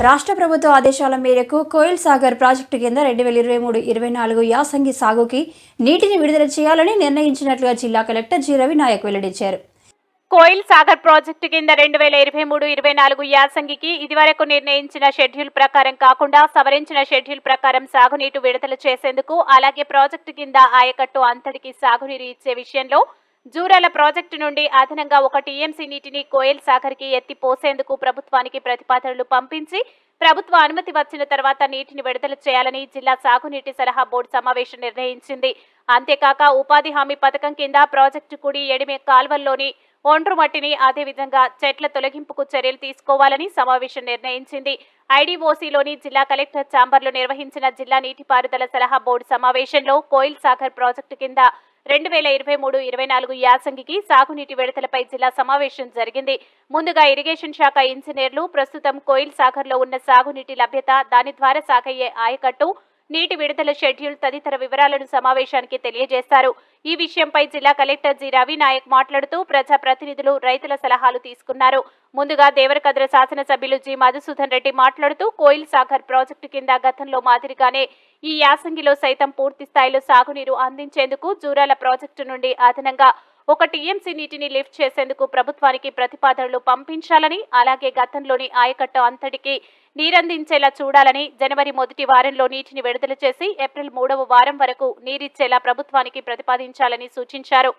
రాష్ట్ర ప్రభుత్వ ఆదేశాల మేరకు కోయిల్ సాగర్ ప్రాజెక్టు కింద 2023-24 యాసంగి సాగుకి నీటిని విడుదల చేయాలని నిర్ణయించినట్లుగా జిల్లా కలెక్టర్ జి రవి నాయక్ వెల్లడించారు. కోయిల్ సాగర్ ప్రాజెక్టు కింద 2023-24 యాసంగికి ఇదివరకు నిర్ణయించిన షెడ్యూల్ ప్రకారం కాకుండా సవరించిన షెడ్యూల్ ప్రకారం సాగునీరు విడుదల చేసేందుకు, అలాగే ప్రాజెక్టు కింద ఆయకట్టు అంతటికి సాగునీరు ఇచ్చే విషయంలో జూరాల ప్రాజెక్టు నుండి అదనంగా 1 టీఎంసీ నీటిని కోయిల్ సాగర్ కి ఎత్తి పోసేందుకు ప్రభుత్వానికి ప్రతిపాదనలు పంపించి ప్రభుత్వ అనుమతి వచ్చిన తర్వాత నీటిని విడుదల చేయాలని జిల్లా సాగునీటి సలహా బోర్డు సమావేశం నిర్ణయించింది. అంతేకాక ఉపాధి హామీ పథకం కింద ప్రాజెక్టు కుడి ఎడమ కాల్వల్లోని ఒండ్రు మట్టిని, అదేవిధంగా చెట్ల తొలగింపుకు చర్యలు తీసుకోవాలని సమావేశం నిర్ణయించింది. ఐడీఓసీలోని జిల్లా కలెక్టర్ ఛాంబర్లో నిర్వహించిన జిల్లా నీటిపారుదల సలహా బోర్డు సమావేశంలో కోయిల్ సాగర్ ప్రాజెక్టు కింద 2023-24 యాసంగికి సాగునీటి విడుదలపై జిల్లా సమావేశం జరిగింది. ముందుగా ఇరిగేషన్ శాఖ ఇంజనీర్లు ప్రస్తుతం కోయిల్ సాగర్లో ఉన్న సాగునీటి లభ్యత, దాని ద్వారా సాగయ్యే ఆయకట్టు, నీటి విడుదల షెడ్యూల్ తదితర వివరాలను సమావేశానికి తెలియజేశారు. ఈ విషయంపై జిల్లా కలెక్టర్ జి రవి నాయక్ మాట్లాడుతూ ప్రజా ప్రతినిధులు, రైతుల సలహాలు తీసుకున్నారు. ముందుగా దేవరకద్ర శాసనసభ్యులు జి మధుసూదన్ రెడ్డి మాట్లాడుతూ కోయిల్ సాగర్ ప్రాజెక్టు కింద గతంలో మాదిరిగానే ఈ యాసంగిలో సైతం పూర్తి స్థాయిలో సాగునీరు అందించేందుకు జూరాల ప్రాజెక్టు నుండి అదనంగా 1 టీఎంసీ నీటిని లిఫ్ట్ చేసేందుకు ప్రభుత్వానికి ప్రతిపాదనలు పంపించాలని, అలాగే గతంలోని ఆయకట్టు అంతటికి నీరందించేలా చూడాలని, జనవరి మొదటి వారంలో నీటిని విడుదల చేసి ఏప్రిల్ 3వ వారం వరకు నీరిచ్చేలా ప్రభుత్వానికి ప్రతిపాదించాలని సూచించారు.